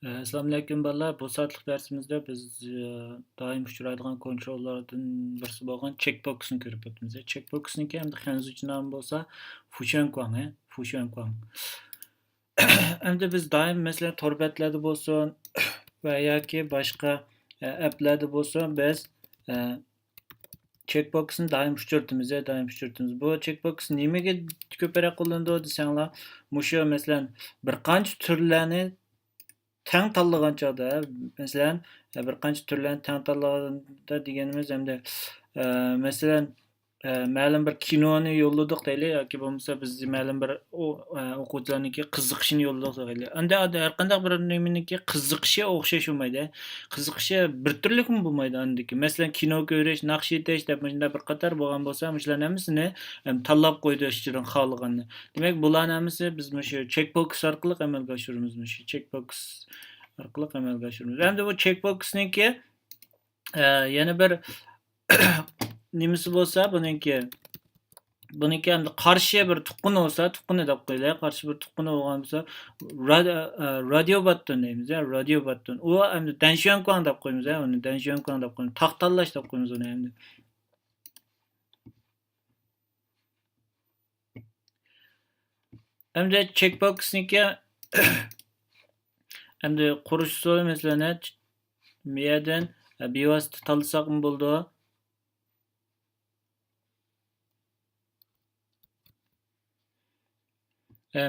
Assalomu alaykum bolalar. Bu soatlik darsimizda biz doim uchraydigan kontrollardan birisi bo'lgan checkboxni ko'rib o'tamiz. Checkboxniki hamda hanzuchi nomi bo'lsa Fushanquang, Fushanquang. Endi biz doim masalan tor betlarda bo'lsin va yoki boshqa applarda bo'lsin biz e, checkboxni doim uchirtamiz. Bu checkbox nimaga ko'proq qo'llanadi desanglar, mushu masalan bir qancha turlarni tang tanlagan chog'da, masalan, bir qancha turlarni tang tanlaganda deganimiz hamda masalan, ma'lum bir kinoni yo'lladik deylik yoki bo'lmasa biz ma'lum bir o'quvchilarniki qiziqishini yo'lladik deylik. Unda har qanday bir nimaniki qiziqishi o'xshash bo'lmaydi. Qiziqishi bir turlikmi bo'lmaydi andiki. Masalan, kino ko'rish, naqsh etish deb shunday bir qator bo'lgan bo'lsa, shularning hammasini tanlab qo'ydi ishchidan xohlaganini. Demak, bularning hammasi biz shu checkbox orqali amalga oshiramiz. Shu checkbox orqali amalga oshiramiz. Endi bu checkboxniki yana bir nimasi bo'lsa, buniki hamda qarshi bir tuqquni bo'lsa, tuqquni deb qo'yaylik. Qarshi bir tuqquni bo'lgan bo'lsa, radio button deymiz, radio button. U hamda danshyonquang deb qo'yamiz, uni danshyonquang deb qo'yamiz. Taq tanlash deb qo'yamiz uni hamda. Hamda checkboxniki hamda qurish usulü masalan, bu yerdan bevosita tanlasaqmi bo'ldi.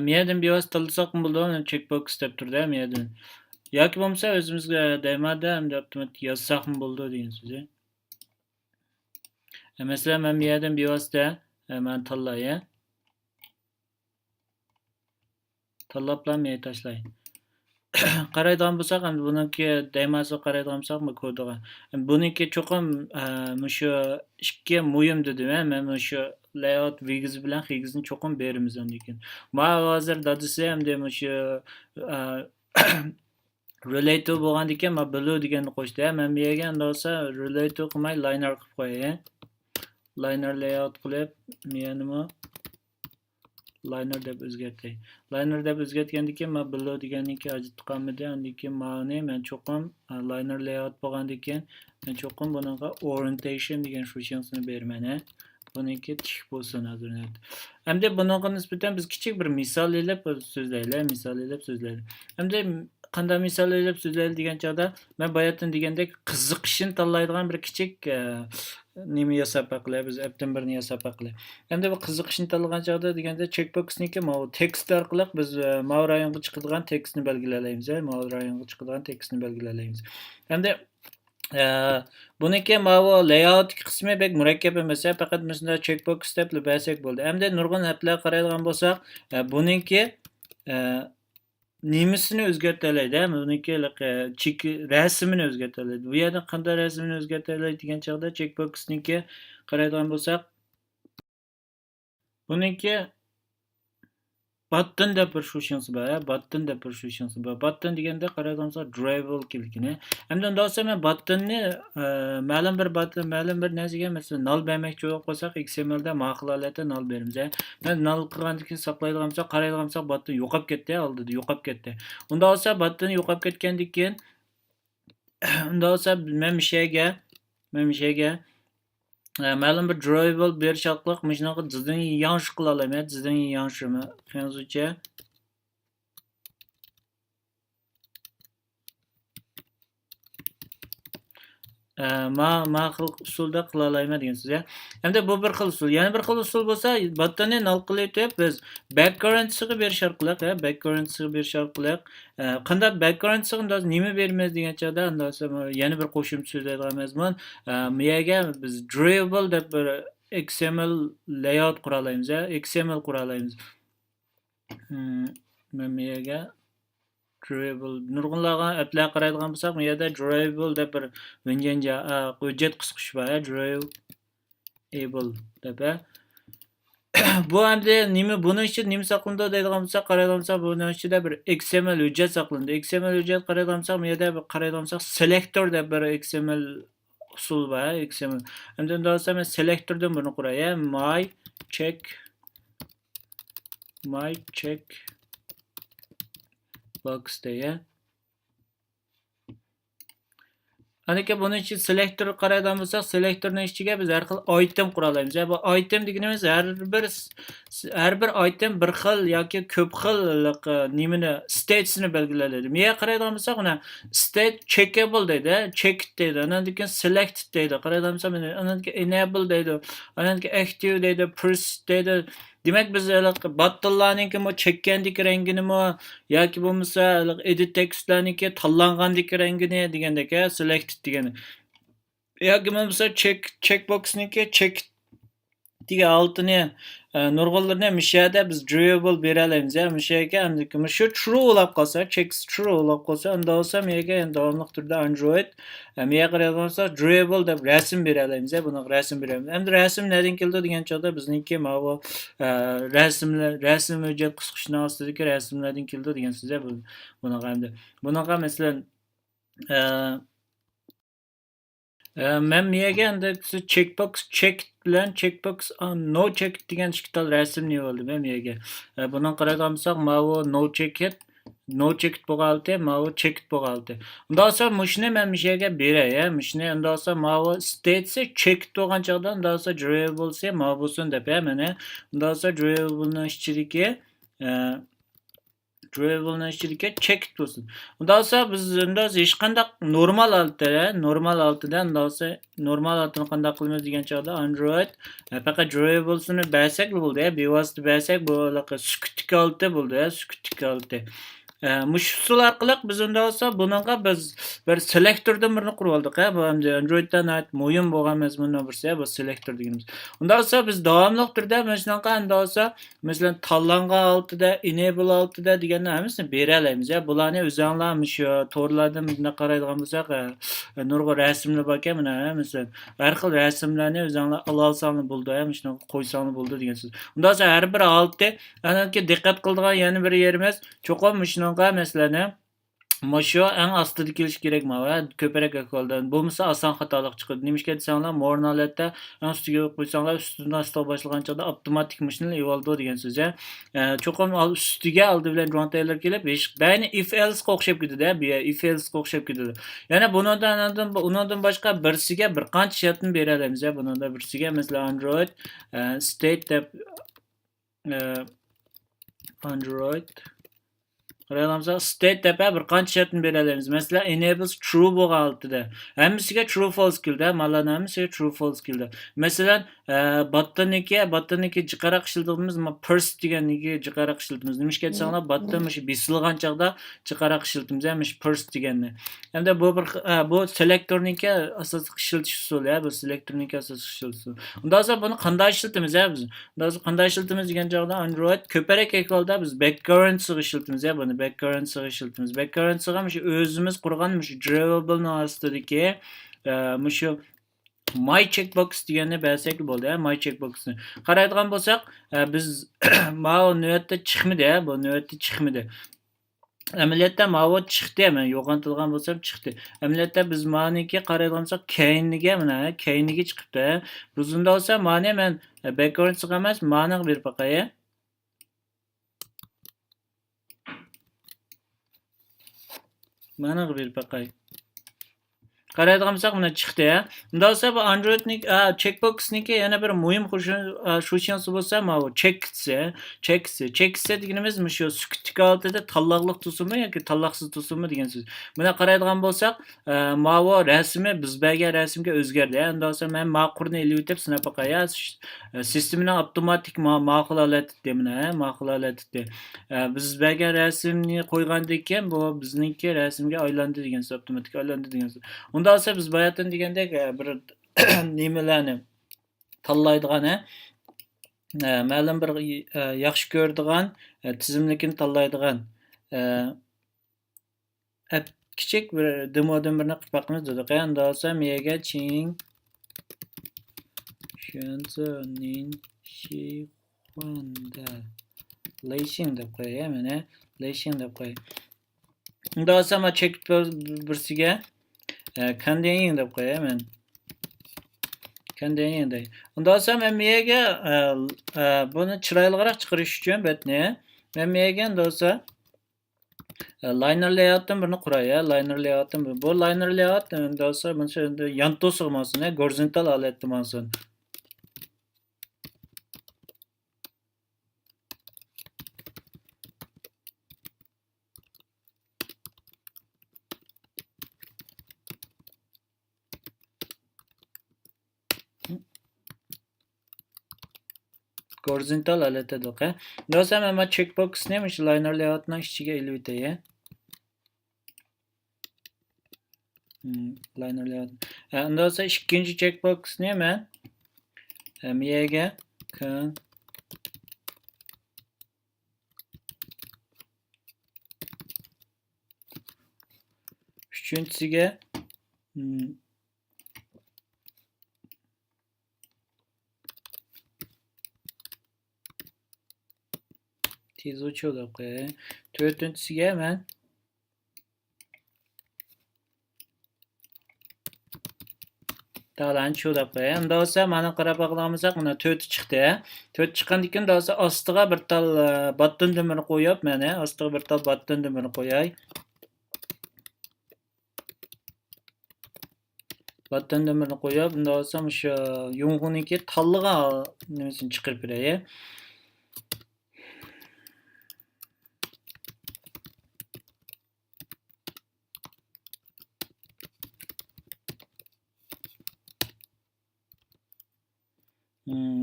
Miyadan bevosita tanlasaqmi bo'ldi, checkbox deb turdi, miyadan. Yoki bo'lmasa o'zimizga daymada hamda avtomatik yozsaqmi bo'ldi degan so'z. Masalan, men miyadan bevosita men tanlay. Tanlablar miya tashlay. Qaraydigan bo'lsak, ham buniki daymasiga qaraydigan bo'lsak, bu kodiga. Buniki cho'qim shu ikki muhim dedim, men shu layout vigiz bilan higizni cho'qim beramiz lekin. Ma hozir dadisi ham shu relative bo'lgan ekan, men below deganni qo'shdi. Men bu yerga bo'lsa relative qilmay liner qilib qo'yay. Liner layout qilib, men nima liner deb o'zgartay. Liner deb o'zgartgandan keyin men below degannikka ajratib qolmadi. Undan keyin ma'ni men cho'qim liner layout bo'lgandan keyin men cho'qim bunaqa orientation degan funksiyasini berman. Buniki tik bo'lsin hozir. Hamda bunga nisbatan biz kichik bir misol elib so'zlaylik. Hamda qanday misol elib so'zlaylik degan chog'da men boyatin degandek qiziqishini tanlaydigan bir kichik nima yasab aqlay, biz appdan birini yasab aqlay. Hamda bu qiziqishni tanlagan chog'da deganda checkboxniki tekst orqali biz mavrayonga chiqadigan tekstni belgilaymiz. Mavrayonga chiqadigan tekstni belgilaymiz. Hamda buniki layout qismi bek murakkab emas, faqat bizda checkbox deb bilsak bo'ldi. Hamda nurg'un applar qaraydigan bo'lsak, buniki nimasini o'zgartiradi, buniki rasmini o'zgartiradi. Bu yerda qanday rasmini o'zgartiradi degan chog'da checkboxniki qaraydigan bo'lsak, buniki button deb bir funksiyasi bor, Button deganda qaraydigan bo'lsak drivable kelikini. Hamda unda olsa men buttonni ma'lum bir narsaga masalan null bermoqchi bo'lib qolsak, XML da ma'qulatda null beramiz. Men null qilgandan keyin saqlaydigan bo'lsak, qaraydigan bo'lsak button yo'qolib ketdi, oldida yo'qolib ketdi. Unda olsa button yo'qolib ketgandan keyin unda olsa men mishaga ma'lum bir drivable berish orqali shunaqa jizdan yangish qila olaman. Jizdan yangishimi hanzucha ma xil usulda qila olaman degan so'z. Hamda bu bir xil usul. Yana bir xil usul bo'lsa, buttonni null qilib biz background'siga berish orqali, qanday background'siga nima beramiz degan chog'da, yana bir qo'shimcha so'zlaydigan mazmun, bu yerga biz drivable deb bir XML layout qura olamiz, XML qura olamiz. Men bu yerga drawable nurg'unlarga applar qaraydigan bo'lsak, bu yerda drawable deb bir hujjat qisqish bor, drawable deb. Bu hamda nima buni ichida nima saqlanadi deydigan bo'lsak, qaraydigan bo'lsak, buni ichida bir XML hujjat saqlanadi. XML hujjat qaraydigan bo'lsak, bu yerda qaraydigan bo'lsak, selector deb bir XML usul bor, XML. Hamda unda olsa men selectordan buni quray, my check box deya. Anaka bunun için selektor qaraydigan bo'lsak, selektorning ichiga biz har xil item qura olamiz. Bu item deganimiz har bir item bir xil yoki ko'p xil nimani statesini belgilaydi. Menga qaraydigan bo'lsak, mana state checkable deydi, checked deydi. Undan keyin selected deydi. Qaraydigan bo'lsak, undan keyin enable deydi. Undan keyin active deydi, press deydi. Demak biz battallarniki mo chekkandiki rangini yoki bo'lmasa edit tekstlarniki tanlangandiki rangini degandek selected degani. Yoki bo'lmasa checkboxniki check degan altini nurg'unlarni mishada biz drawable bera olamiz. Mishaga shu true bo'lib qolsa, checks true bo'lib qolsa, unda bo'lsa menga davomli turda Android menga qaraydigan bo'lsa drawable deb rasm bera olamiz. Buni rasm beramiz. Endi rasm nerdan keldi degan chog'da bizniki mana rasm hujjat qisqichni ostidagi rasmlardan keldi degan so'z. Bunaqa masalan men miyaga endi checkbox check bilan checkbox no check degan ishqital rasmni oldi men miyaga. Buni qaraydigan bo'lsak, mana no check bo'lganti, mana check bo'lganti. Undan so'ng mushni men mishaga beray, mushni undan so'ng mana state check bo'lgan chog'da undan so'ng drawable bo'lsa, mana bo'lsin deb mana undan so'ng drawable'ning ichidagi drawable'ning ichidagi checked bo'lsin. Undan so'ng biz hech qanday normal altidan normal altini qanday qilamiz degan chog'da Android faqat drawable'sini bersak bo'ldi, bevosita bersak bu sukutlik alti bo'ldi, sukutlik alti. Mush usul orqali biz unda olsa buningga biz bir selektordan birini qurib oldik. Bu endi Androiddan muhim bo'lgan mazmundan birisi bu selektor deganimiz. Unda olsa biz davomli turda mana shunaqa unda olsa masalan tanlangan altida, enable altida deganni hammasini bera olamiz. Bularni o'zinglar shu to'rlardan bunday qaraydigan bo'lsak, nurg'un rasmlar bor ekan, mana masalan har xil rasmlarni o'zinglar olsanglar bo'ldi, shuni qo'ysanglar bo'ldi degan so'z. Unda olsa har bir alti anaki diqqat qiladigan yana bir yerimiz cho'qim shunaqa masalani Shu eng ostida kelish kerak va ko'proq ahvoldan bo'lmasa oson xatolik chiqadi. Nimishga desanglar, mo'rni holatda eng ustiga qo'ysanglar, ustidan asta boshlagan chog'da avtomatik mashina evoldi degan so'z. Cho'qim ustiga oldi bilan jo'ntaylar kelib, bayni if else ga o'xshab ketadi, bu if else ga o'xshab ketadi. Yana undan boshqa birsiga bir qancha shartni bera olamiz. Bundan birsiga masalan Android state deb Android qarayamiz, state deb bir qancha shartni bera olamiz. Masalan, enables true bo'lgan altida. Hammasiga true false keldi. Mallan hammasiga true false keldi. Masalan, bottoniki jiqaroq ishlatamiz, purse deganniki jiqaroq ishlatamiz. Nimishga desanglar, botton bisilgan chog'da jiqaroq ishlatamiz, hamish purse deganni. Endi bu selektorniki asosiy ishlatish usuli, bu selektorniki asosiy ishlatish usuli. Undan so'ng buni qanday ishlatamiz biz? Undan so'ng qanday ishlatamiz degan chog'da Android ko'proq ekolda biz background ishlatamiz buni. Background ishlatamiz. Background ham shu o'zimiz qurgan shu drawable ostidagi shu my checkbox deganni bersak bo'ldi. My checkboxni qaraydigan bo'lsak, biz mana navbatda chiqmadi, bu navbatda chiqmadi. Amaliyotda mana chiqdi, men yo'qotilgan bo'lsam chiqdi. Amaliyotda biz maniki qaraydigan bo'lsak, keyiniga chiqibdi. Buzunda olsa mana men background emas, ma'ni bir paqaya. Mana bir paqay. Qaraydigan bo'lsak, mana chiqdi. Undan so'ng bu Androidning checkboxniki yana bir muhim xususiyati bo'lsa, mana checks deganimiz shu sukutlik altida tanloqliq tusumi yoki tanloqsiz tusumi degan so'z. Buni qaraydigan bo'lsak, mana rasmi biz bergan rasmga o'zgardi. Undan so'ng men ma'qulni ilib o'tib sinab qo'ya. Sistemni avtomatik ma'qul holatda biz bergan rasmni qo'ygandan keyin bu bizningki rasmga aylandi degan so'z, avtomatik aylandi degan so'z. Undan so'ng biz bayatdan degandek bir nimalarni tanlaydigan, ma'lum bir yaxshi ko'radigan tizimlikni tanlaydigan kichik bir demodan birini qilib boqamiz dedik. Undan so'ng miyaga ching shunsoning shixanda lashing deb qo'yay, mana lashing deb qo'yay. Undan so'ng ma check birsiga Kandayin deb qo'yaman. Kandayin. Undan so'ng men miyaga buni chiroyliroq chiqarish uchun men miyaga undan so'ng liner layout'tan birini quray, liner layout'tan biri. Bu liner layout dosa buncha yan to'siq bo'lsin, horizontal holatda bo'lsin. Horizontal holatda doqa. Dosa men checkboxni ham shu liner layoutning ichiga ilib o'tay. Liner layout. Unda olsa ikkinchi checkboxni men miyaga uchinchisiga tez o'chirib qo'yay. To'rtinchisiga men Talan cho'lab qo'yay. Unda olsa mana qarab baqlamizaq, mana 4 chiqdi. 4 chiqqandan keyin olsa ostiga bir tal button dumini qo'yib, mana ostiga bir tal button dumini qo'yay. Button dumini qo'yib, unda olsa o'sha yong'iniki talliga nimasini chiqarib beray.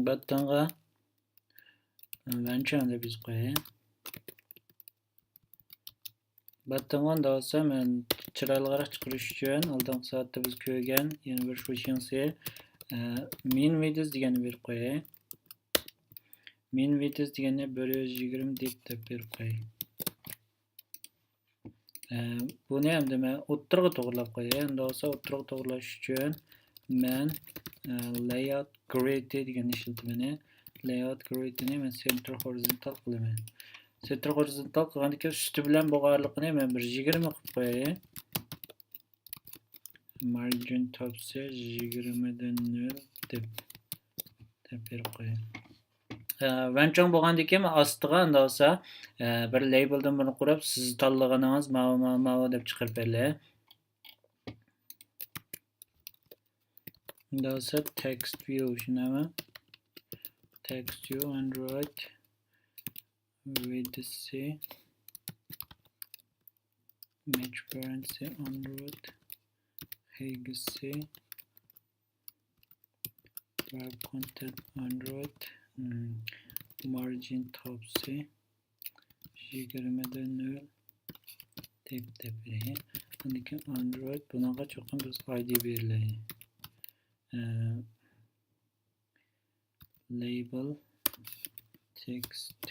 Buttonga venchanda biz qo'yay. Buttonga da olsa men chiroyliroq chiqarish uchun oldingi soatda biz ko'rgan yana bir funksiya min width deganni berib qo'yay. Min width deganni 120 deb berib qo'yay. Buni ham men o'ttirg'i to'g'rilab qo'yay. Unda olsa o'ttirg'i to'g'rilash uchun men layout grid deganni ishlataman. Layout gridni men center horizontal qilaman. Center horizontal qilgandan keyin usti bilan bo'lganligini men 120 qilib qo'yay. Margin topsa 20 dan 0 deb berib qo'yay. Venchong bo'lgandan keyin ostiga unda olsa bir labeldan buni qurib, siz tanlaganingiz ma'lum deb chiqarib beriladi. Unda olsa text view shunami? Text view Android with C match parent C Android HGC web content Android margin top C 20'den 0 deb beraylik. Lekin Android bunaqa cho'qim biz ID beriladi. Label text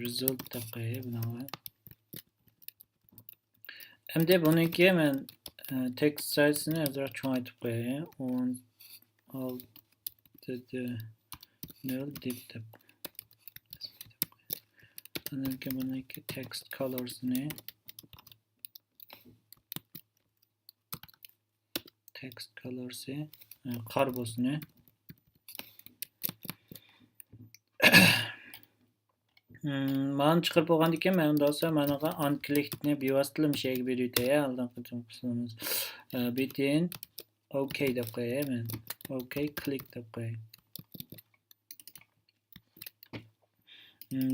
result deb qo'yay bunaqa. Endi buniki men text size'ini ozroq cho'ngaytirib qo'yay. 16 deb. Lekin buniki text colors'ini qor bo'lsin. Mana chiqarib bo'lgandan keyin men unda olsa manaqa unclickni bevositali shayga berib o'tay. Oldingi qilamiz. Bitin OK deb qo'yay men. OK click deb qo'yay.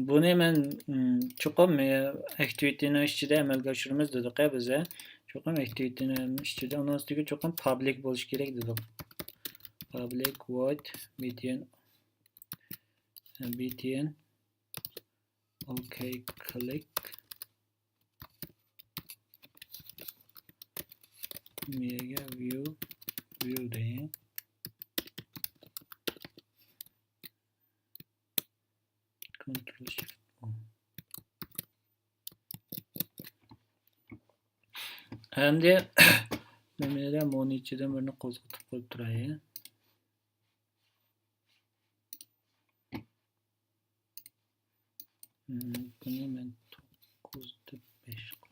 Buni men cho'qim activity'ni ichida amalga oshiramiz dedik biz. Cho'qim activity'ni ichida uni ustiga cho'qim public bo'lish kerak dedik. Public void btn OK click mega view deying. Control shift endi men buni ichidan birini qo'zg'atib qo'yib turay. Buni men 9.5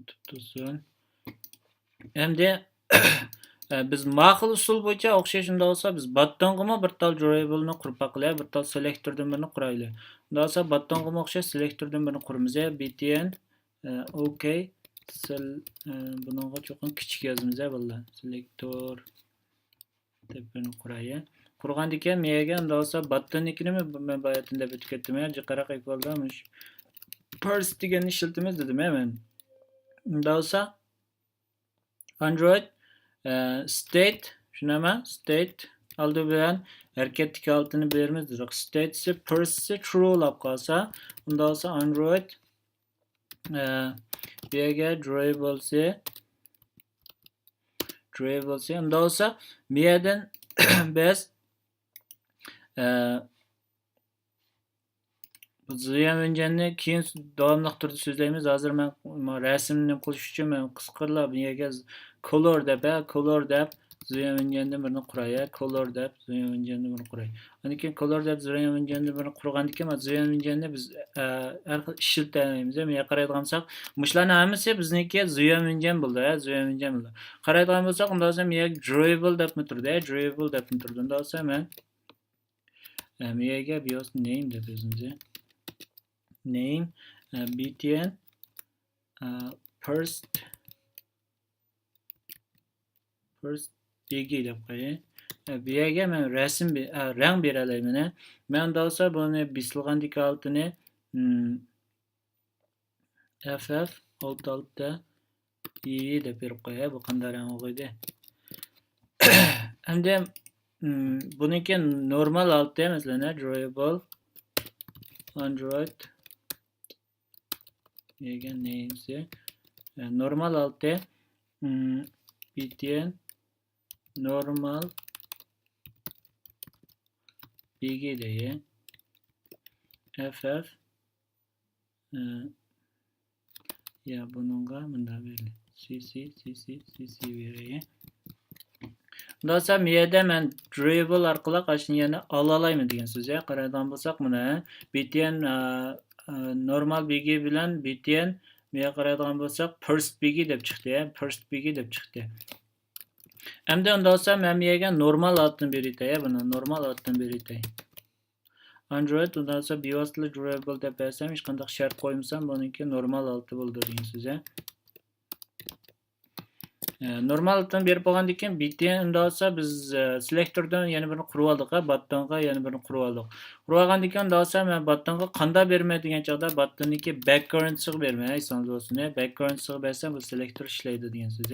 tutulsun. Endi biz ma'qul usul bo'yicha o'xshash unda bo'lsa biz battonga bir tal durable'ni qurib baqilaylik, bir tal selektordan birini quraylik. Unda bo'lsa battonga o'xshash selektordan birini quramiz. btn OK buningga cho'qin kichik yozamiz bular. Selektor deb birini quraylik. Qurgandan keyin menga unda bo'lsa battonnikini men bayatında deb o'tib ketdim. Jiqaroq equal'damış. Parse deganni ishlatamiz dedim men. Unda bo'lsa Android state shunama state aldı bilan harakatdagi altini beramiz dedik. State ise parse true lab qolsa, unda bo'lsa Android bu yerga durable unda bo'lsa bu yerdan biz Ziyon Öncenni keyin davomli turda so'zlaymiz. Hozir men rasmni qilish uchun men qisqarlab bu yerga color deb Ziyon Öncenni birini quray. Color deb Ziyon Öncenni birini quray. Undan keyin color deb Ziyon Öncenni birini qurgandan keyin Ziyon Öncenni biz har xil ishlatamiz. Men qaraydigan bo'lsak, mushlarning hammasi bizniki Ziyon Önjen bo'ldi, Ziyon Önjen bo'ldi. Qaraydigan bo'lsak, unda ham men drawable deb turdi, drawable deb turdi. Unda bo'lsa men menga bios name deb o'zimiz name btn first bg deb qo'yay. Bu yerga men rasm rang beralayman. Men bo'lsa buni bisilgandek altini ff alt i deb berib qo'yay. Bu qanday rang bo'ldi? Endi buniki normal altda masalan drawable Android degan neyse normal altda btn normal bg deyə ff ya bununla bunda verir cc vereyim. Bundan sonra miyada men durable arqali qashni yana olalaymi degan so'z. Qaraydigan bo'lsak, buni btn normal bg bilan btn menga qaraydigan bo'lsak first bg deb chiqdi, first bg deb chiqdi. Endi unda bo'lsa men menga normal altini beritay, buni normal altini beritay. Android unda bo'lsa biosli durable deb bersam, hech qanday shart qo'ymasam, buniki normal alti bo'ldi degan so'z. Normal altini berib bo'lgandan keyin btn unda bo'lsa biz selektordan yana birini qurib oldik, battonga yana birini qurib oldik. Qurib olgandan keyin unda bo'lsa men battonga qanday bermay degan chog'da battonniki background'siga bermay, esingizda bo'lsin. Background'siga bersam bu selektor ishlaydi degan so'z.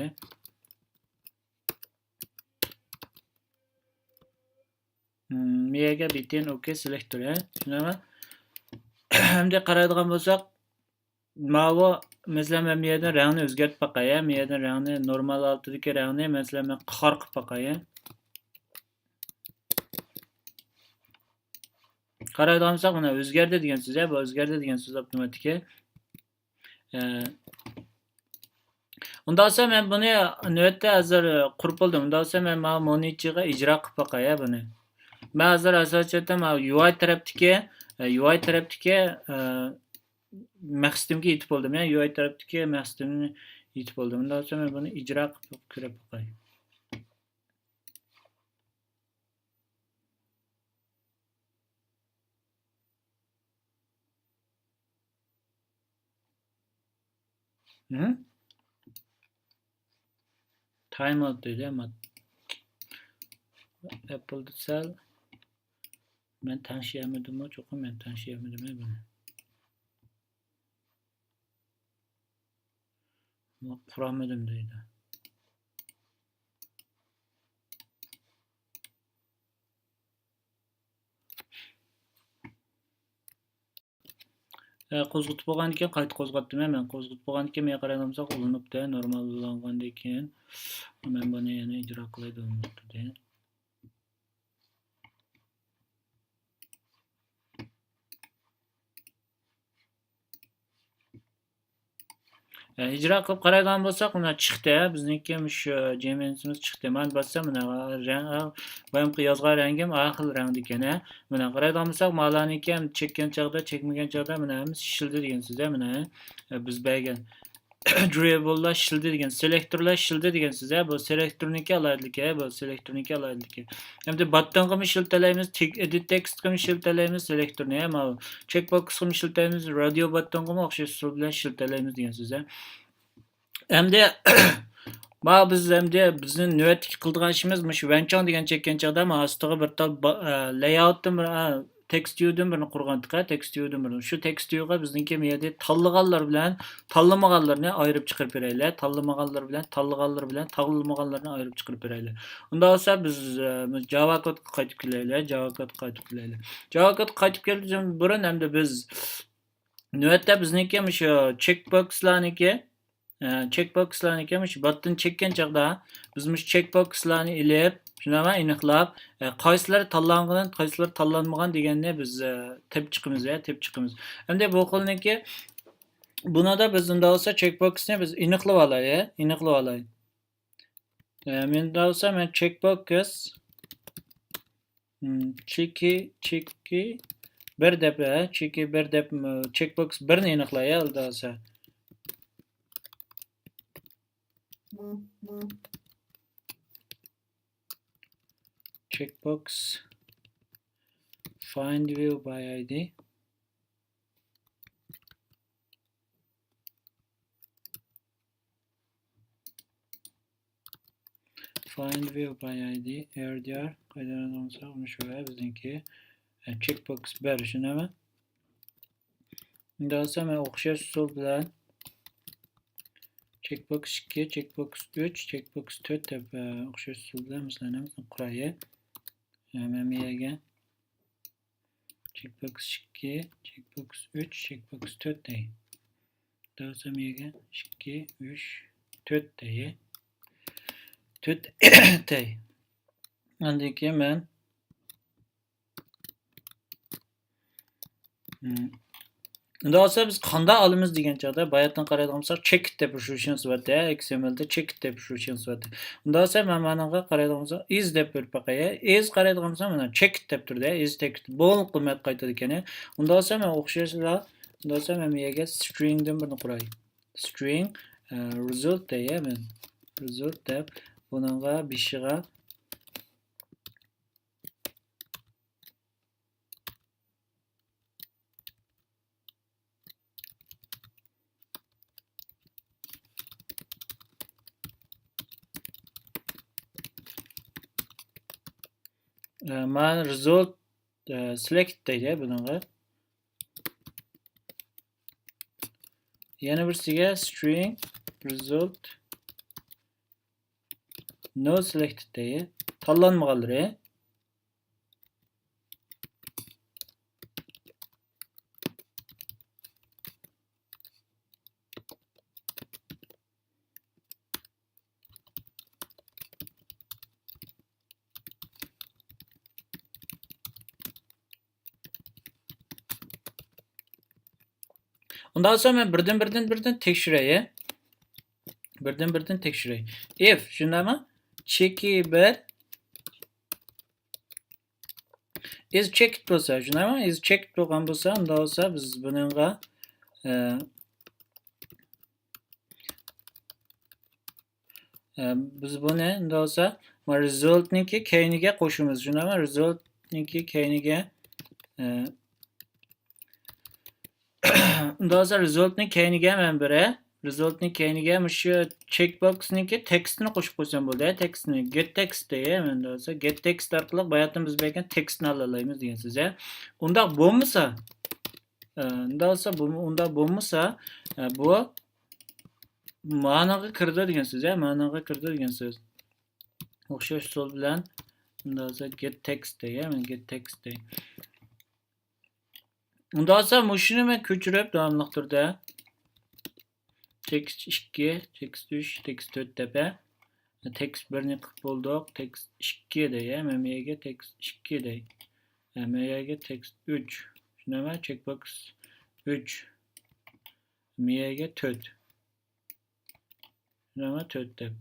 Menga btn OK selektor, tushunami? Endi qaraydigan bo'lsak, mana mesela men bu yerdan rangni o'zgartirib baqay, bu yerdan rangni normal altidagi rangni mesela men qahar qilib baqay. Qaraydigan bo'lsak, mana o'zgardi degan so'z, bu o'zgardi degan so'z avtomatik. Unda bo'lsa men buni navbatda hozir qurib oldim. Unda bo'lsa men mana monitorga ijro qilib baqay buni. Men hozir asosan UI tarafdagi maqsadimga yetib oldim. UI tarafdagi maqsadimni yetib oldim. Undan sonra men buni ijro qilib ko'rib qo'yay. Timeout dedi ama Apple sel men tanışıyamadım mı? Çok men tanışıyamadım bunu. Kuramadım dedi. Qo'zg'atib bo'lgandan keyin qayta qo'zg'atdim. Men qo'zg'atib bo'lgandan keyin men qaraganimsa ulanibdi, normal ulangandan keyin men buni yana ijro qilay dedim. ijro qilib qaragan bo'lsak, mana chiqdi. Bizniki shu Gmail'imiz chiqdi. Men bossam mana rang, boyamqi yozgan rangim xil rang ekan. Mana qaragan bo'lsak, malaniki ham chekkan chog'da, chekmagan chog'da mana hammasi shildi degan so'z. Mana biz bergan durable'lar shildi degan, selektorlar shildi degan siz bu selektorniki alaylik bu selektorniki alaylik. Endi button qilib shiltalaymiz, edit text qilib shiltalaymiz selektorni ham checkbox qilib shiltalaymiz, radio button qilib o'xshash usul bilan shiltalaymiz degan siz Endi biz endi bizni navbatdagi qildigan ishimiz shu vanchon degan chekkan chaqda ostiga bir tal layoutdan bir text view'dan birini qurgandik, text view'dan birini. Shu text view'ga bizniki meyada tanlaganlar bilan tanlamaganlarni ayırıp chiqarib beraylik. Tanlamaganlar bilan tanlaganlar bilan tanlamaganlarni ayırıp chiqarib beraylik. Unda olsa biz Java kodga qaytib kelaylik, Java kodga qaytib kelaylik. Java kodga qaytib kelishdan burun endi biz navbatda bizniki shu checkboxlarniki checkboxlarniki shu button chekkan chaqda biz shu checkboxlarni ilib shunama aniqlab qaysilari tanlangan, qaysilari tanlanmagan deganni biz tepib chiqamiz. Endi bu xilniki bunada biz unda olsa checkboxni biz aniqlab olaylik. Menda olsa men checkbox checky bir deb checkbox birni aniqlay unda olsa. Checkbox find view by ID. Find view by ID RDR qaydadan olsa bunu şöyle bizimki checkbox version ama unda olsa men o'xshash usul bilan checkbox 2, checkbox 3, checkbox 4 deb o'xshash usul bilan bizlarni quraylik. Men miyaga checkbox 2, checkbox 3, checkbox 4 dey. Daha sonra miyaga 2, 3, 4 dey. 4 dey. Andiki men Unda olsa biz qanday olamiz degan chaqda bayatdan qaraydigan bo'lsak check deb shuni sifatda XMLda check deb shuni sifatda. Unda olsa men managa qaraydigan bo'lsak is deb berib qo'yay. Is qaraydigan bo'lsam mana check deb turdi. Is text bol qilmat qaytadi ekan. Unda olsa men o'xshashlar, unda olsa men miyaga string dan birini quray. String result deyman. Result deb bunga bishiga man result select deydi bunga. Yana birisiga string result no selected deydi. Tanlanmaganlari. Ondan sonra ben birden tekşireyim. Birden tekşireyim. If şunda mı? Checky bir is checked bo'lsa, shunday mi? Is checked bo'lgan bo'lsa, unda olsa biz buningga biz buni unda olsa resultniki keyniga qo'shamiz, shundaymi? Resultniki keyniga unda olsa resultni keyniga men biri resultni keyniga shu checkboxniki textni qo'shib qo'ysam bo'ldi. Textni get text deyman. Unda olsa get text orqali bayatdan biz bergan textni olalaymiz degan siz. Unda bo'lmasa unda olsa unda bo'lmasa bu ma'noga kirdi degan siz. Ma'noga kirdi degan so'z. O'xshash usul bilan unda olsa get text deyman. Get text dey. Unda olsa shuni men ko'chirib davomli turda text 2, text 3, text 4 deb text 1ni qilib bo'ldik. Text 2 deyman. Men miyaga text 2 dey. Miyaga text 3. Shunday checkbox 3. Miyaga 4. Shunday 4 deb.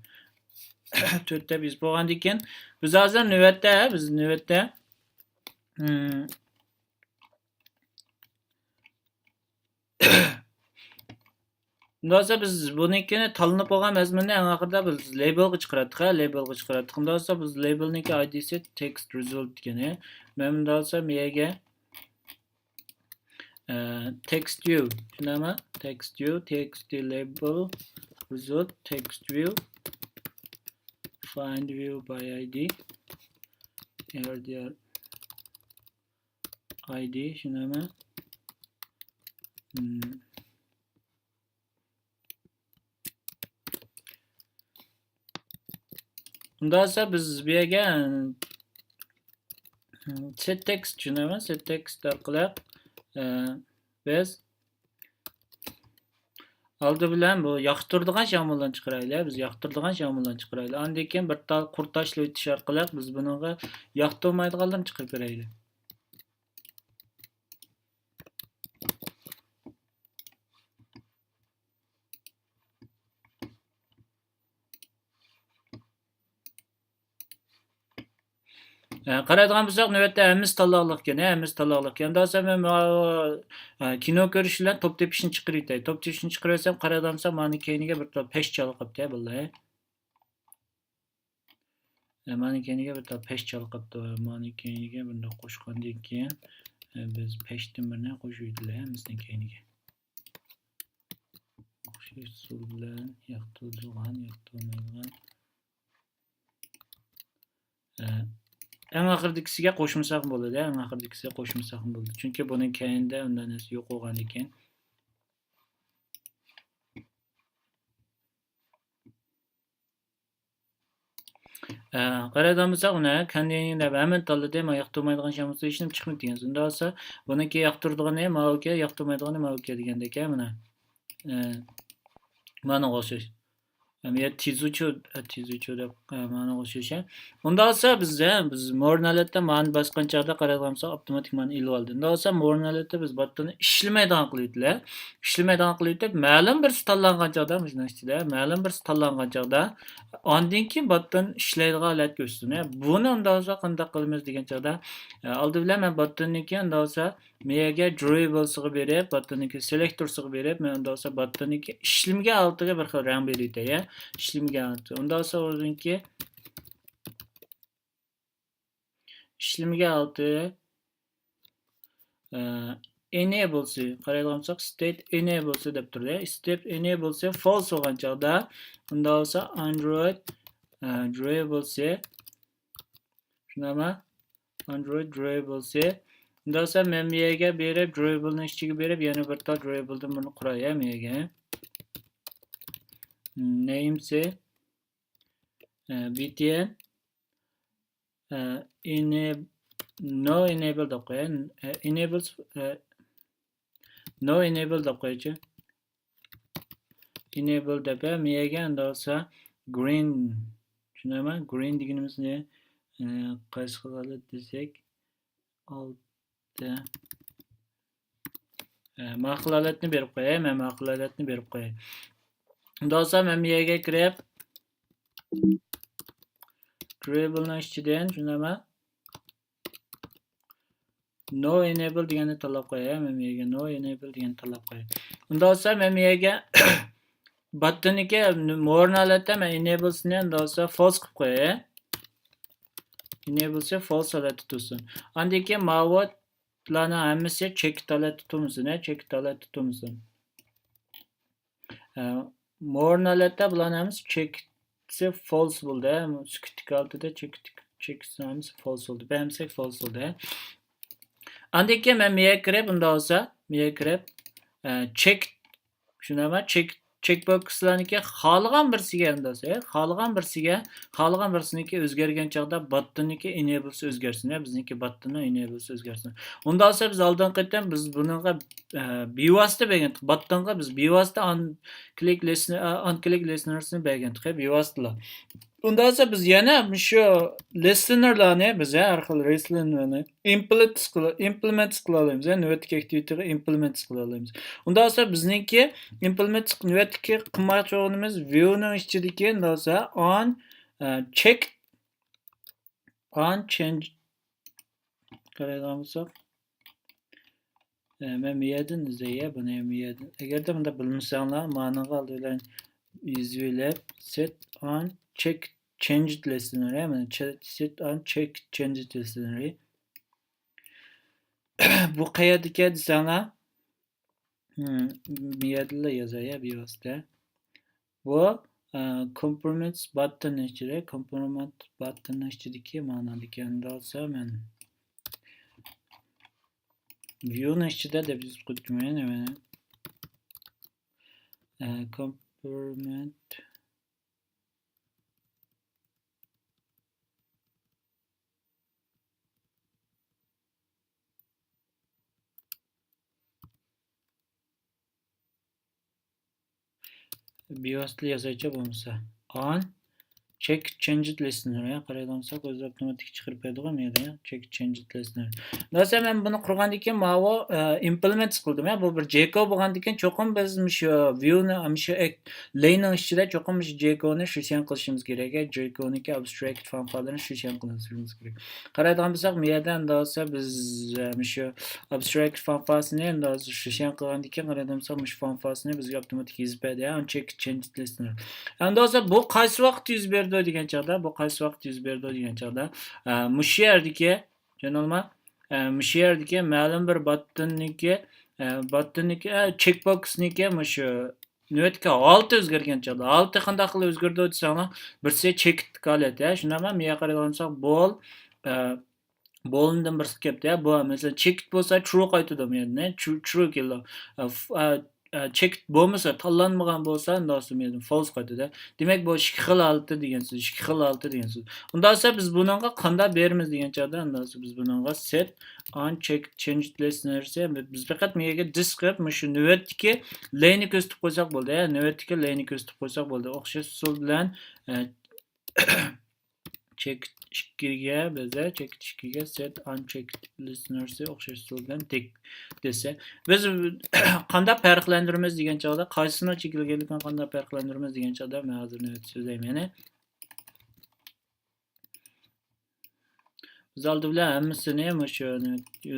4 deb biz bo'lgandan keyin biz hozir navbatda Unda olsa biz bunikini tanlanib bo'lgan mazmunni eng oxirida biz labelga chiqardik, labelga chiqardik. Unda olsa biz labelniki id'si text result degan. Men bunda olsa miyaga text view, tushunami? Text view, text label result, text view, find view by id, here id, tushunami? Unda olsa biz bu yerga set text, tushunami? Set text orqali biz oldi bilan bu yoqtiradigan shamollani chiqaraylik. Biz yoqtiradigan shamollani chiqaraylik. Undan keyin bir tal qurtashli o'tish orqali biz buningga yoqtirmaydiganlarni chiqarib beraylik. Qaraydigan bo'lsak, navbatda hammasi tanloqliq ekan, hammasi tanloqliq ekan. Unda men kino ko'rish bilan top tepishni chiqarib yetay. Top tepishni chiqararsam, qaraydigan bo'lsak, mani keyiniga bir top pesh chalib qolibdi, bular. Mani keyiniga bir top pesh chalib qolibdi. Mani keyiniga bunda qo'shgandan keyin biz peshdan birini qo'shib yedilar, hammasidan keyiniga. O'xshash usul bilan yoqtiradigan. Eng oxirdagisiga qo'shmasak bo'ladi, eng oxirdagisiga qo'shmasak bo'ladi. Chunki buning keyinda undan narsa yo'q bo'lgan ekan. Qaraydigan bo'lsak, uni konteyningda hamma tanladi, men yoqtirmaydigan shamollni hech nima chiqmaydi degan. Unda olsa, buniki yoqtiradigan ma'uga, yoqtirmaydigan ma'uga degandek, mana. Mana o'xshash. Ya tizuchu deb ma'no o'xshash. Unda olsa biz mornalatda ma'ni bosgan chog'da qaraydigan bo'lsak, avtomatik ma'ni ilib oldi. Unda olsa mornalatda biz botni ishlamaydigan qilibdilar. Ishlamaydigan qilib ma'lum bir tanlangan chog'da, mana ichida ma'lum bir tanlangan chog'da ondan keyin botni ishlaydigan holat ko'rsatdi. Buni unda olsa qanday qilamiz degan chog'da oldi bilan men botniki unda olsa miyaga drawable berib, botniki selector berib, men unda olsa botniki ishlamga oltiga bir xil rang beraydi. İşlemga altı. Unda olsa o'zinki ishlemga altı enablesi qaraydigan bo'lsak, state enablesi deb turdi. State enablesi false bo'lgan chog'da unda olsa Android drawable shunama Android drawable unda olsa men miyaga berib, drawable'ni ichiga berib, yana bir tal drawable'dan buni qurayman miyaga. Namesi btn no enable deb qo'yaman. No enable deb qo'ychi. Enable deb miyaga unda olsa green tushunami? Green deganimiz ne? Qaysi holat desak, olti maqlalatni berib qo'yaman, maqlalatni berib qo'yaman. Unda olsa men miyaga kirib drawable'ning ichidan tushunami? No enable deganni tanlab qo'yaman, men miyaga no enable deganni tanlab qo'yaman. Unda olsa men miyaga botniki mornalatda men enablesini unda olsa false qilib qo'yaman. Enablesi false holatda tursin. Undan keyin ma'lumotlarni hammasi checked holatda tursin, checked holatda tursin. Mornalatda bularni hammasi checked false bo'ldi. Sukutlik altida checked hammasi false bo'ldi. Bamsak false bo'ldi. Undan keyin men miyaga kirib unda olsa, miyaga kirib check shunama checkboxlarniki xohlagan birsiga unda olsa, xohlagan birsiniki o'zgargan chog'da botniki enablesi o'zgarsin, bizniki botni enablesi o'zgarsin. Unda olsa biz oldin qaytdan biz buningga bevosita bergan, botnga biz bevosita on-click listeners'ni bergan, bevositalar. Unda olsa biz yana shu listenerlarni biz har xil listenerlarni implement qila olamiz, navbatdagi activityga implement qila olamiz. Unda olsa bizniki implement navbatdagi qilmoqchi bo'lganimiz viewning ichidagi unda olsa on change qaraydigan bo'lsak Men miyedin izleye bunu miyedin. Eğer de bunda bilmişsenler managa aldılar visual set on check changed listener mi? Set on check changed listener. Bu qayerdeki sana miyedle yazaya bir vasta. Bu compromise button içinde compromise button içindeki manadaki andalsa men view'un içinde de biz kutmayın hemen compromise BIOS'li yazacak olmasa on check changed listener'e qaraydigansak o'zi avtomatik chiqarib beradigan yerda check changed listener. Nasıl men buni qurgandan keyin mavo implement qildim. Bu bir Jco bo'lgandan keyin cho'qim biz shu viewni shu lane'ning ichida cho'qim shu Jco'ni shushyan qilishimiz kerak. Jco'niki abstract funksiyalarni shushyan qilishimiz kerak. Qaraydigan bo'lsak, bu yerdan dosa biz shu abstract funksiyasini endi shushyan qilgandan keyin qaraydigan bo'lsak, shu funksiyasini bizga avtomatik yozib beradi. Check changed listener. Endi hozir bu qaysi vaqt yuz berdi degan chog'da, bu qaysi vaqt yuz berdi degan chog'da, mush yerdagi, janob, mush yerdagi ma'lum bir button'niki checkbox'niki shu navbatga 6 o'zgargan chog'da, 6 qanday qilib o'zgardi desanglar, birsi checked qoladi, shundaymi? Menga qaraganda bolundan birisi kelibdi. Bu masalan checked bo'lsa true qaytadi menda, true keldi. Check bo'lmasa, tanlanmagan bo'lsa, unda men false qaytadi. Demak, bu ikki xil holati degan so'z, ikki xil holati degan so'z. Unda esa biz buningga qanday beramiz degan chog'da, unda biz buningga set on check changed listener biz faqat menga disk qilib, shu navbatdagi lane'ni ko'rsatib qo'ysak bo'ldi. Navbatdagi lane'ni ko'rsatib qo'ysak bo'ldi. O'xshash usul bilan check 2'ga bize check 2'ga set unchecked listeners'i o'xshash usul bilan tek desa, biz qanday farqlantiramiz degan chog'da, qaysini chekilganlikdan qanday farqlantiramiz degan chog'da men hozir so'zlayman. Biz oldi bilan hammasini shu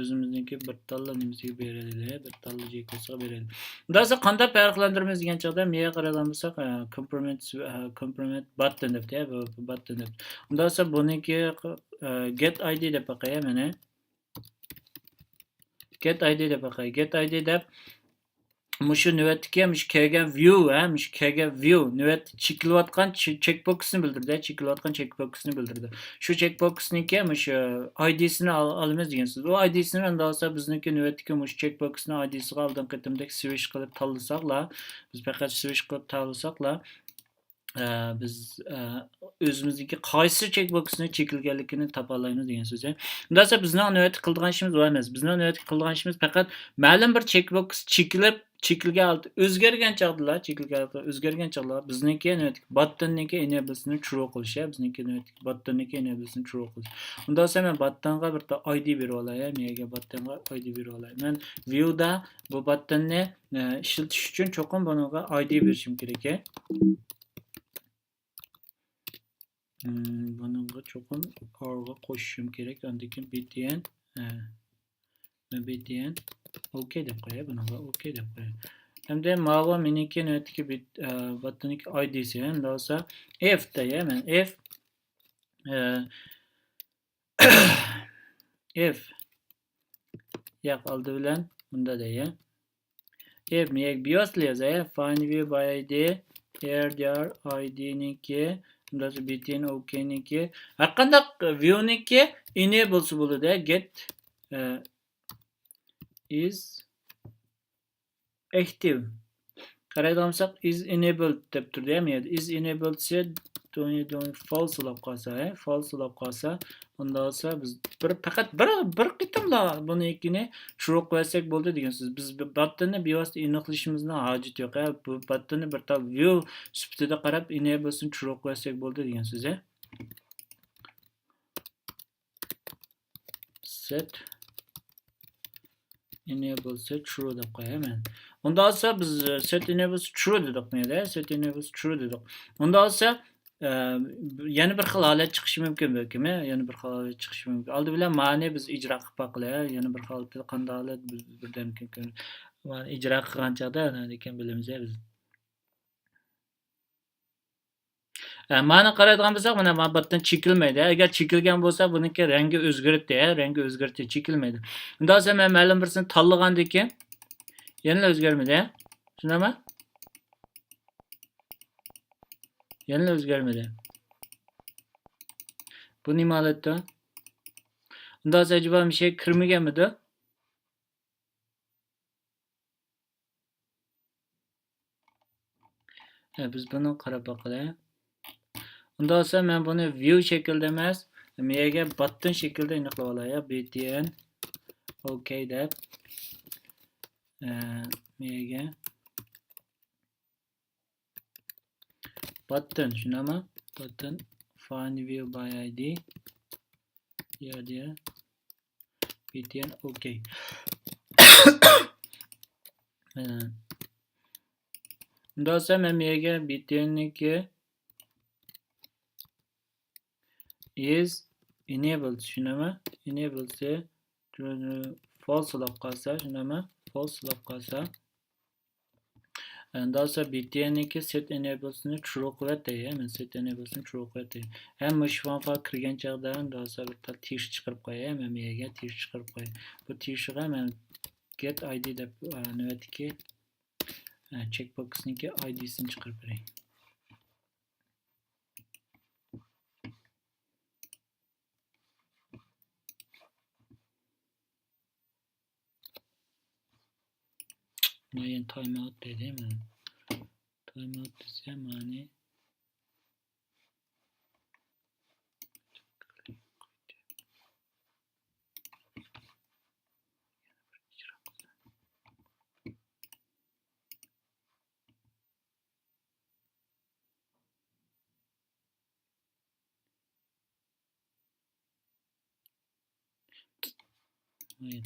o'zimizniki bir talla nimasiga beradi, bir talla jekosiga beradi. Unda qanday farqlantiramiz degan chog'da menga qaragan bo'lsak, compromise button debdi, bu button deb. Unda esa buniki get id deb qo'yay mana. Get id deb qo'yay. Get id deb shu navbatga kelgan view, kelgan view navbat chekilayotgan checkbox'ni bildirdi, chekilayotgan checkbox'ni bildirdi. Shu checkbox'niki shu id'sini olamiz degan so'z. Bu id'sini endi olsa bizniki navbatga shu checkbox'ni id'siga oldin qatimdek switch qilib tanlasaqlar, biz faqat switch qilib tanlasaqlar, biz o'zimizniki qaysi checkbox'ni chekilganligini topa olamiz degan so'z. Unda esa bizning navbat qiladigan ishimiz bu emas. Bizning navbat qiladigan ishimiz faqat ma'lum bir checkbox chekilgan o'zgargan chog'lar bizniki button'niki enablesini true qilish, bizniki button'niki enablesini true qilish. Unda esa men button'ga bir id berib olay, menga button'ga id berib olay. Men view'da bu button'ni ishlatish uchun cho'qim bunga id berishim kerak. Bunga cho'qim orga qo'shishim kerak. Undan keyin btn OK deb qo'yay, bunga OK deb qo'yay. Endi ma'lum meniki navbatdagi button'niki id'si, endi olsa f da, men f f yo'q oldi bilan bunda da f men BIOS'li yozay, find view by id, here there id niki, bunda btn OK niki, har qanday view niki enable bo'ladi, get is active. Qaraydigansak is enabled deb turdi, men is enabled said false olib qolsa, unda olsa biz faqat bir qitimla buni ikkini true qo'ysak bo'ldi degan so'z. Biz button'ni BIOS'da aniqlashimizning hojati yo'q. Bu button'ni bir tal view sifatida qarab enablesini true qo'ysak bo'ldi degan so'z. Set enable set true deb qo'yaman. Unda olsa biz set enables true dedik menda, set enables true dedik. Unda olsa yana bir xil holat chiqishi mumkin balkim, yana bir xil holat chiqishi mumkin. Oldi bilan ma'ni biz ijro qilib boqaylik, yana bir holatda qanday holat biz birdan mumkin. Mana ijro qilgan chog'da nima ekan bilamiz biz. Ma'ni qaraydigan bo'lsak, mana albatta chekilmaydi. Agar chekilgan bo'lsa, buniki rangi o'zgardi, rangi o'zgardi, chekilmaydi. Undan so'ng men ma'lum birsini tanlagandan keyin yana o'zgarmaydi, shundaymi? Yana o'zgarmaydi. Bu nima holatda? Undan so'ng acaba bir şey kirmaganmidi? Biz buni qarab boqaylik. Undan so'ng men buni view shaklida emas, mega button shaklida aniqlab olay, btn OK deb. Mega button, shunami? Button find view by id. Yerda btn OK. Undan so'ng men mega btn-niki is enabled, shunami? Enabled se false lab qolsa, shunami? False lab qolsa. Undan so'ng btn-niki set enables'ni true qilyapti, men set enables'ni true qilyapti. Ham mush function kirgan chog'da undan so'ng bir tish chiqarib qo'yay, men mega tish chiqarib qo'yay. Bu tishga men get id deb nimatiki checkbox'niki id'sini chiqarib beray. Men timeout dedim. Timeout desa ma'ni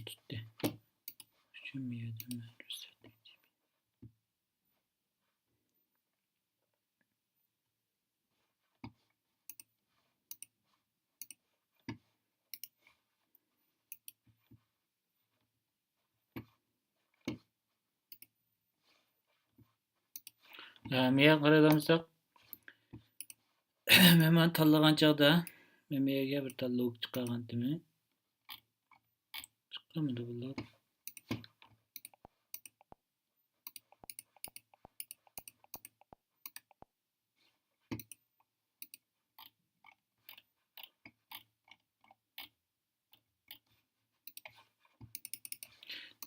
tutdi. Tushunmayapman. Menga qaragansak, men tanlagan chog'da men menga bir tal log chiqargandim. Chiqamadi bu log.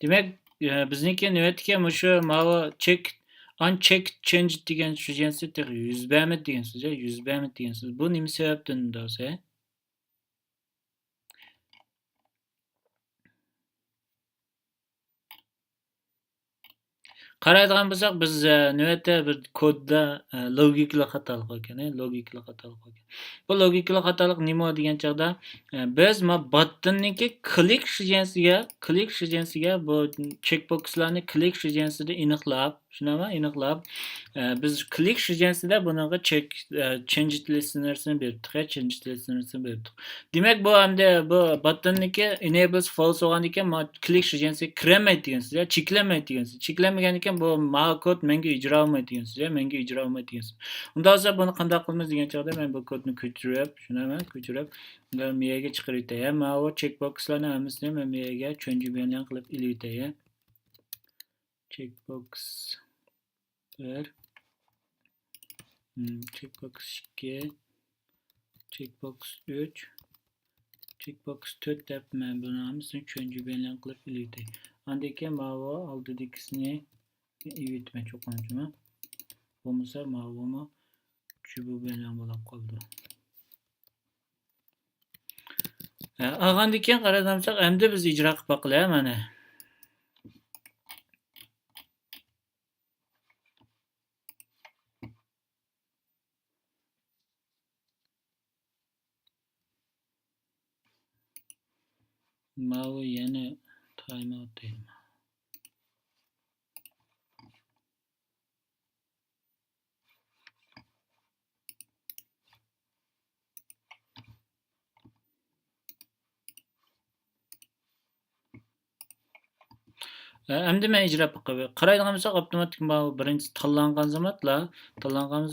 Demak, bizniki nimaga mushu mana check unchecked change degan tushunchasi yuz bermadi degan so'z, yuz bermadi degan so'z. Bu nima sababdan bo'lsa? Qaraydigan bo'lsak, biz nimaga bir kodda logikali xatolik bo'lgan, logikali xatolik bo'lgan. Bu logikali xatolik nima degan chog'da biz ma button'niki click shijansiga bu checkbox'larni click shijansida aniqlab, shunami? Aniqlab biz click shijansida bunaqa change listeners'ni berdik, change listeners'ni berdik. Demak, bu hamda bu button'niki enables false bo'lgan ekan, ma click shijansiga kiramaydi degan so'z, cheklamaydi degan so'z. Cheklamagan ekan bu ma kod menga ijro olmaydi degan so'z, menga ijro olmaydi degan so'z. Undan so'ng buni qanday qilamiz degan chog'da men bu kodni ko'chirib, shunami? Ko'chirib, undan miyaga chiqarib o'tay. Ma bu checkbox'larni hammasini men miyaga cho'njigan qilib ilib o'tay. Checkbox 1 checkbox 2 checkbox 3 checkbox 4 deb men buni hammasini cho'njigan qilib ilib o'tay. Undan keyin ma bu oldidagini ivitme çok önemli. Bo'lmasa ma'lumot chubu bilan bo'lib qoldi. Olgandan keyin qarasamsak, endi biz ijro qilib boqaylik mana. Mana yana timeout deyman. Endi men ijro qilib qaraydigan bo'lsak, avtomatik birinchi tanlangan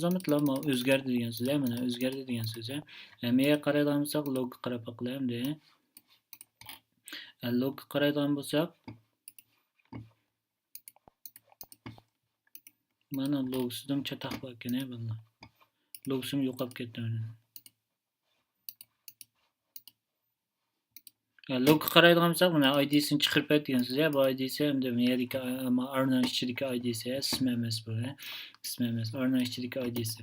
zamatla o'zgardi degan so'z, mana o'zgardi degan so'z. Menga qaraydigan bo'lsak, log qarab baqilamdi. Log qaraydigan bo'lsak, mana logsidan chataq bor ekan, bunda. Logsim yo'qolib ketdi. Log qaraydigan bo'lsak, mana ID'sini chiqarib aytgan so'z, bu ID'si hamda merdagi arna ichidagi ID'si, ismi emas bu, ismi emas, arna ichidagi ID'si.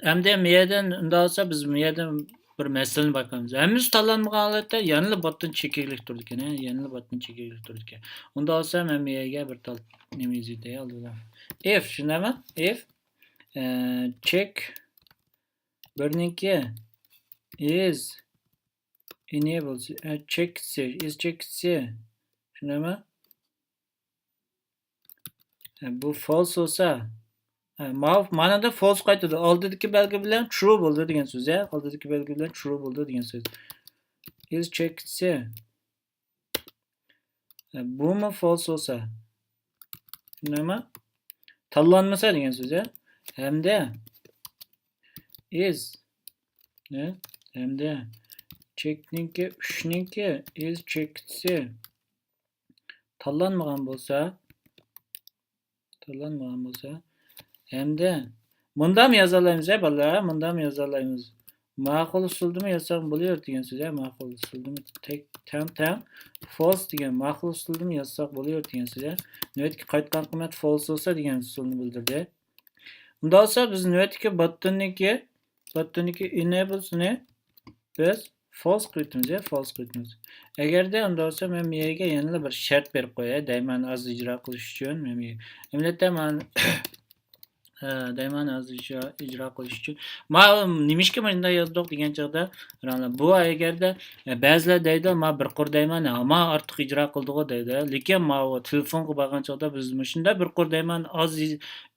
Hamda meyadan unda olsa biz meyadan bir masalani bakamız. Hemiz tanlanmagan holatda yanılı botdan chekaklik turdi ekan, yanılı botdan chekaklik turdi ekan. Unda olsam men meyaga bir tal nima yozaydi oldilar. If shundami? If check birniki is enables check is check shundami? Bu false olsa mana da false qaytadi. Oldidagi belgi bilan true bo'ldi degan so'z, oldidagi belgi bilan true bo'ldi degan so'z. Is checked bu mu false olsa nima? Tanlanmasa degan so'z, hamda is hamda checkninki 3ninki is checked tanlanmagan bo'lsa hamda bunda mı yazalayımız bala? Bunda mı yazalayımız? Ma'qul usulda mı yazsam bo'lar degan so'z, ma'qul usulda mı tam false degan ma'qul usulda mı yazsak bo'lar degan so'z. Navbatdagi qaytgan qiymat false bo'lsa degan usulni bildirdi. Bunda olsa biz navbatdagi button'niki enables'ni biz false qo'yamiz, false qo'yamiz. Agarda unda olsa men miyaga yana bir shart berib qo'yay, dayman az ijro qilish uchun men emlatda men dayman az ijro qilish uchun nimishga bunda yozdik degan chog'da bu agarda ba'zilar deydi men bir qor dayman ama ortiq ijro qildi deydi, lekin men telefonga borgan chog'da biz shunda bir qor dayman az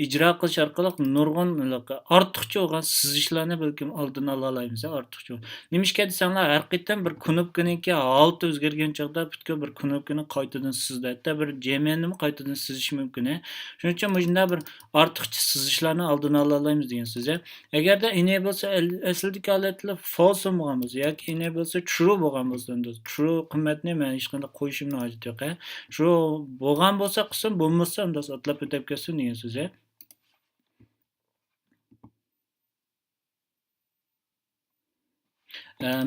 ijro qilish orqali nurg'un ortiqcha bo'lgan sizishlarni balkim oldini ola olamiz. Ortiqcha nimishga desanglar har qayerdan bir knopkaniki holati o'zgargan chog'da butkul bir knopkani qaytadan sizdi, hatto bir jemeni qaytadan sizish mumkin. Shuning uchun shunda bir ortiqcha sizishlarni oldini ola olamiz degan so'z. Agarda enable bo'lsa asldagi holatlar false bo'lgan bo'lsa yoki enable bo'lsa true bo'lgan bo'lsa, true qiymatni men hech qanday qo'yishimning hojati yo'q. Shu bo'lgan bo'lsa qilsin, bo'lmasa unda atlab o'tib ketsin degan so'z.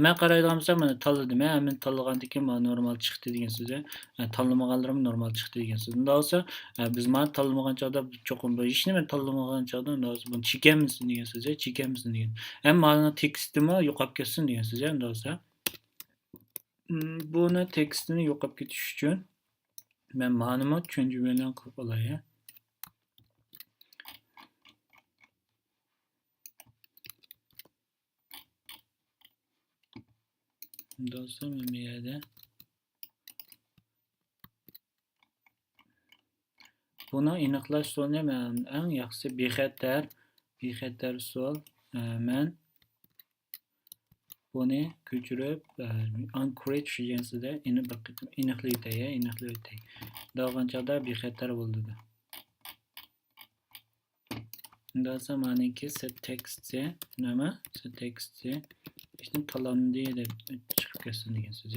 Men qaraydigan bo'lsam mana tanladim, men tanlagandan keyin mana normal chiqdi degan so'z. Tanlamaganlarim normal chiqdi degan so'z. Unda olsa biz mana tanlamagan chog'da cho'qim hech nima tanlamagan chog'da unda buni chekamiz degan so'z, chekamiz degan. Ham mana tekstimi yo'qolib ketsin degan so'z. Unda olsa buni tekstini yo'qolib ketish uchun men ma'lumot tushuncha bilan qilib olay. Dostum bir yerde buni aniqlash usulini men eng yaxshisi bexatar usul. Men buni ko'chirib uncreate degansida ini bir qitim aniqlaydi. Davranchada bexatar bo'ldi. Undan so'ng meniki set text nima? Set text işte talandi deb chiqib ketsin degan so'z.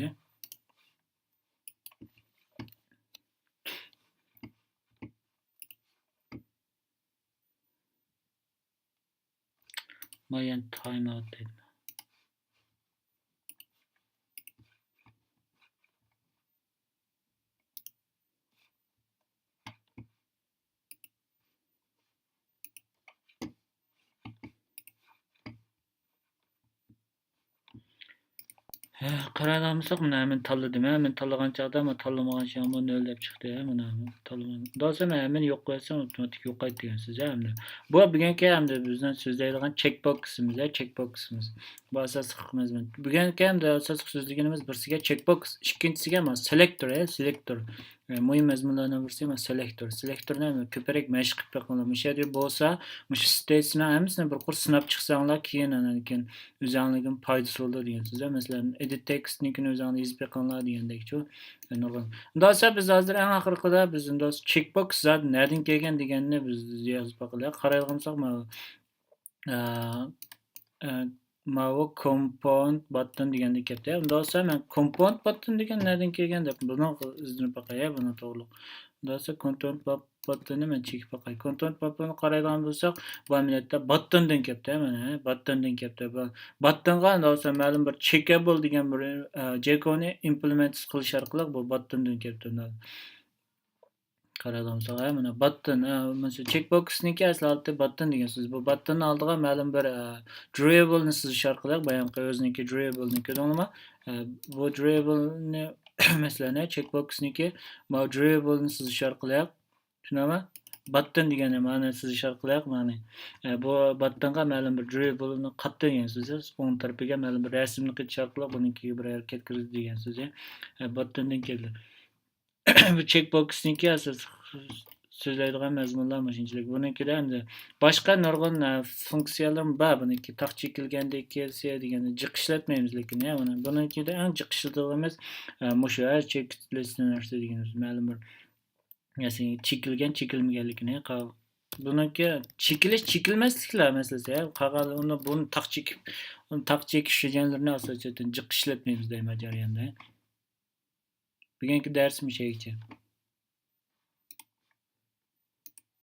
Mayan timeout dedim. Qaraydigan bo'lsak, mana men tanladim. Men tanlagan chog'da, men tanlamagan chog'da nol deb chiqdi. Mana tanlamagan. Do'sa men yo'q qo'ysam, avtomatik yo'qaydi degan so'z. Bu bugungi hamda bizdan so'zlaydigan checkboximiz, checkboximiz. Bu asosiy hukmimiz. Bugungi hamda asosiy so'zlaganimiz birsiga checkbox, ikkinchisiga selector. Muhim mazmunlardan birisi selektor. Selektor nima? Ko'proq mashq qilib beqinglar. O'sha yerda bo'lsa, o'sha stetsni hammasini bir qur sinab chiqsanglar, keyin keyin o'zingizga foydasi bo'ladi degan so'z. Masalan, edit textnikini o'zingiz yozib beqinglar degandek-ku. Nurg'un. Undasa biz hozir eng oxirida biz undasa checkbox zat nerdan kelgan deganni biz yozib beqinglar. Qarayolgansak, mana compound button degandek kelibdi. Unda olsa men compound button degan nerdan kelgan deb buni izlanib boqay, buni to'g'ri. Unda olsa compound buttonni men chekib boqay. Compound buttonni qaraydigan bo'lsak, bu amaliyotda buttondan kelibdi, mana buttondan kelibdi. Bu buttonga unda olsa ma'lum bir checkable degan bir jekoni implement qilish orqali bu buttondan kelibdi. Qaraydigan bo'lsak, mana button, mana checkboxniki asli button degan so'z. Bu buttonning oldiga ma'lum bir drawable'ni sizish orqali bayon o'ziniki drawable'ni ko'rdingmi? Bu drawable'ni masalan checkboxniki bu drawable'ni sizish orqali tushunami? Button degan ma'noni sizish orqali ma'ni bu buttonga ma'lum bir drawable'ni qatdi degan so'z. O'ng tarafiga ma'lum bir rasmni qitish orqali buniki bir harakat kirdi degan so'z. Buttondan keldi. Bu checkboxniki asoz so'zlaydigan mazmunlar shunchalik. Bunikida hamda boshqa nurg'un funksiyalar bor. Buniki taq chekilgandek kelsa deganda jiq ishlatmaymiz, lekin bunikida eng jiq ishlatilganimiz mushu checklist narsa degan ma'lum bir narsa chekilgan chekilmaganligini buniki chekilish chekilmasliklar masalasi. Qog'oz buni taq chekish janrlarini asosan jiq ishlatmaymiz deyman jarayonda. Bugungi darsimiz shunaqa.